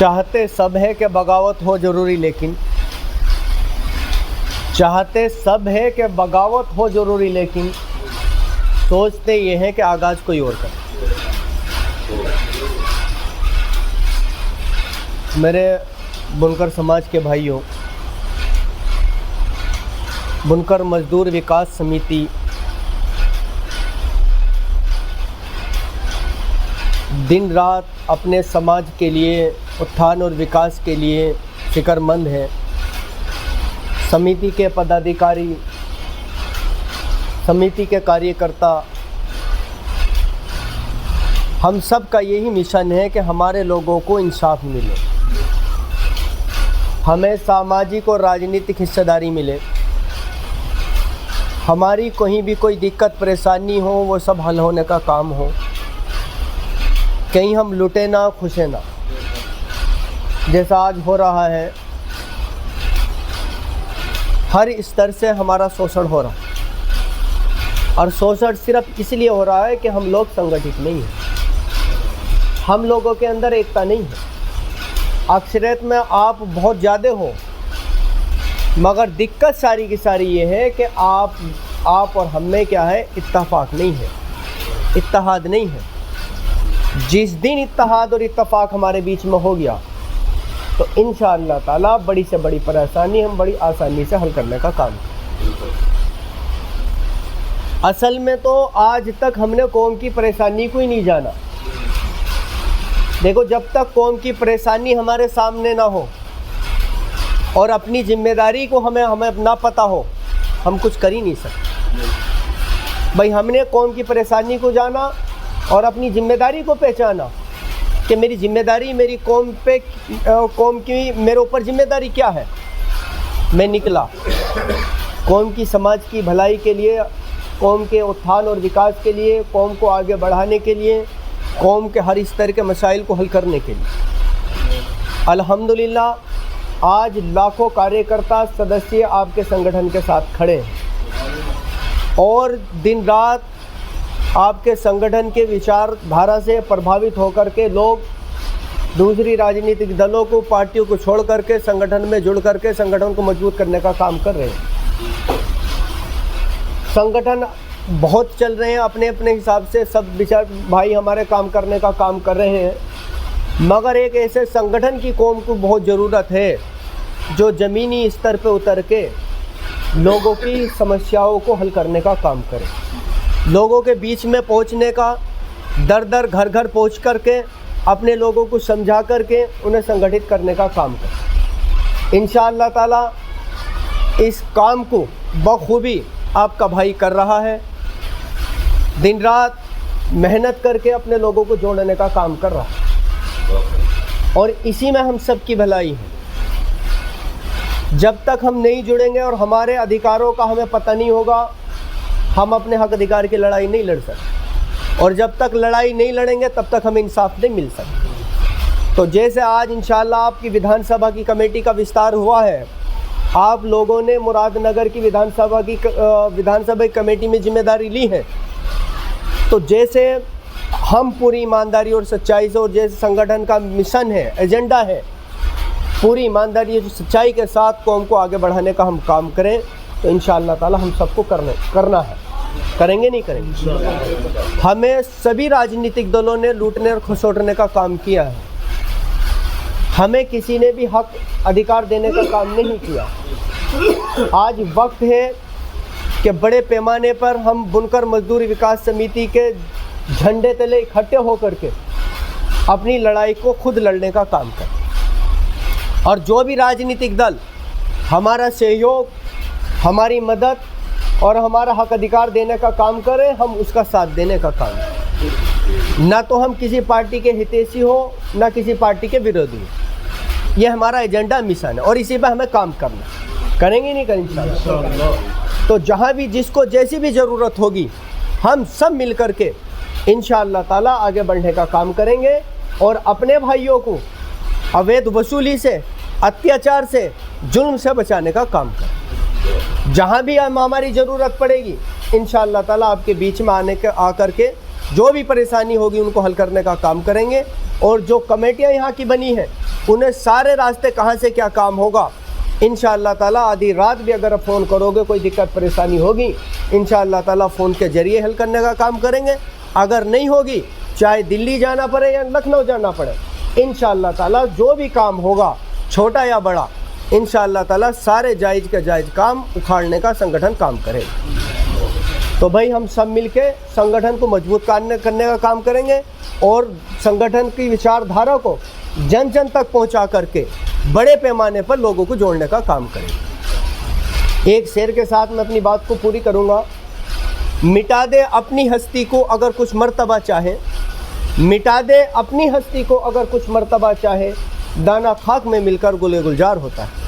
चाहते सब है कि बगावत हो ज़रूरी, लेकिन चाहते सब है कि बगावत हो ज़रूरी, लेकिन सोचते ये हैं कि आगाज़ कोई और करे। मेरे बुनकर समाज के भाइयों, बुनकर मजदूर विकास समिति दिन रात अपने समाज के लिए उत्थान और विकास के लिए फिक्रमंद है। समिति के पदाधिकारी, समिति के कार्यकर्ता, हम सब का यही मिशन है कि हमारे लोगों को इंसाफ मिले, हमें सामाजिक और राजनीतिक हिस्सेदारी मिले, हमारी कहीं भी कोई दिक्कत परेशानी हो वो सब हल होने का काम हो, कहीं हम लुटे ना खुशे ना, जैसा आज हो रहा है। हर स्तर से हमारा शोषण हो रहा है, और शोषण सिर्फ इसलिए हो रहा है कि हम लोग संगठित नहीं हैं, हम लोगों के अंदर एकता नहीं है। अक्सरियत में आप बहुत ज़्यादा हो, मगर दिक्कत सारी की सारी ये है कि आप और हम में क्या है, इत्तेफाक नहीं है, इत्तेहाद नहीं है। जिस दिन इत्तेहाद और इत्तेफाक हमारे बीच में हो गया तो इंशाअल्लाह ताला बड़ी से बड़ी परेशानी हम बड़ी आसानी से हल करने का काम। असल में तो आज तक हमने कौम की परेशानी को ही नहीं जाना। देखो, जब तक कौम की परेशानी हमारे सामने ना हो और अपनी जिम्मेदारी को हमें ना पता हो, हम कुछ कर ही नहीं सकते। भाई, हमने कौम की परेशानी को जाना और अपनी जिम्मेदारी को पहचाना कि मेरी जिम्मेदारी, मेरी कौम पे, कौम की मेरे ऊपर जिम्मेदारी क्या है। मैं निकला कौम की, समाज की भलाई के लिए, कौम के उत्थान और विकास के लिए, कौम को आगे बढ़ाने के लिए, कौम के हर स्तर के मसाइल को हल करने के लिए। अल्हम्दुलिल्लाह आज लाखों कार्यकर्ता, सदस्य आपके संगठन के साथ खड़े हैं और दिन रात आपके संगठन के विचारधारा से प्रभावित होकर के लोग दूसरी राजनीतिक दलों को, पार्टियों को छोड़ करके संगठन में जुड़ करके संगठन को मजबूत करने का काम कर रहे हैं। संगठन बहुत चल रहे हैं अपने अपने हिसाब से, सब विचार भाई हमारे काम करने का काम कर रहे हैं, मगर एक ऐसे संगठन की कौम को बहुत ज़रूरत है जो ज़मीनी स्तर पर उतर के लोगों की समस्याओं को हल करने का काम करे, लोगों के बीच में पहुंचने का, दर दर घर घर पहुंच करके अपने लोगों को समझा करके उन्हें संगठित करने का काम करे। इंशाअल्लाह ताला इस काम को बखूबी आपका भाई कर रहा है, दिन रात मेहनत करके अपने लोगों को जोड़ने का काम कर रहा है, और इसी में हम सब की भलाई है। जब तक हम नहीं जुड़ेंगे और हमारे अधिकारों का हमें पता नहीं होगा, हम अपने हक अधिकार की लड़ाई नहीं लड़ सकते, और जब तक लड़ाई नहीं लड़ेंगे तब तक हमें इंसाफ नहीं मिल सकता। तो जैसे आज इंशाअल्लाह आपकी विधानसभा की कमेटी का विस्तार हुआ है, आप लोगों ने मुरादनगर की विधानसभा कमेटी में जिम्मेदारी ली है, तो जैसे हम पूरी ईमानदारी और सच्चाई से, और जैसे संगठन का मिशन है, एजेंडा है, पूरी ईमानदारी और सच्चाई के साथ कौम को आगे बढ़ाने का हम काम करें, तो इंशाअल्लाह ताला हम सबको करना है। करेंगे नहीं करेंगे। हमें सभी राजनीतिक दलों ने लूटने और खसोटने का काम किया है, हमें किसी ने भी हक अधिकार देने का काम नहीं किया। आज वक्त है कि बड़े पैमाने पर हम बुनकर मजदूर विकास समिति के झंडे तले इकट्ठे होकर के अपनी लड़ाई को खुद लड़ने का काम करें, और जो भी राजनीतिक दल हमारा सहयोग, हमारी मदद और हमारा हक अधिकार देने का काम करें, हम उसका साथ देने का काम करें। ना तो हम किसी पार्टी के हितैषी हो, ना किसी पार्टी के विरोधी हो। ये हमारा एजेंडा, मिशन है, और इसी पर हमें काम करना। करेंगे नहीं करेंगे इंशाअल्लाह। तो जहाँ भी जिसको जैसी भी ज़रूरत होगी, हम सब मिल कर के इंशाअल्लाह ताला आगे बढ़ने का काम करेंगे, और अपने भाइयों को अवैध वसूली से, अत्याचार से, जुल्म से बचाने का काम करें। जहाँ भी हमारी ज़रूरत पड़ेगी इंशाअल्लाह ताला आपके बीच में आकर के जो भी परेशानी होगी उनको हल करने का काम करेंगे। और जो कमेटियाँ यहाँ की बनी हैं उन्हें सारे रास्ते कहाँ से क्या काम होगा इंशाअल्लाह ताला आधी रात भी अगर आप फ़ोन करोगे कोई दिक्कत परेशानी होगी इंशाअल्लाह ताला फ़ोन के ज़रिए हल करने का काम करेंगे। अगर नहीं होगी चाहे दिल्ली जाना पड़े या लखनऊ जाना पड़े इंशाअल्लाह ताला जो भी काम होगा छोटा या बड़ा इंशाअल्लाह ताला सारे जायज़ के जायज़ काम उखाड़ने का संगठन काम करेगा। तो भाई हम सब मिलके संगठन को मजबूत करने का काम करेंगे और संगठन की विचारधारा को जन जन तक पहुंचा करके बड़े पैमाने पर लोगों को जोड़ने का काम करेंगे। एक शेर के साथ मैं अपनी बात को पूरी करूंगा। मिटा दे अपनी हस्ती को अगर कुछ मर्तबा चाहे, मिटा दे अपनी हस्ती को अगर कुछ मर्तबा चाहे, दाना खाक में मिलकर गुले गुलजार होता है।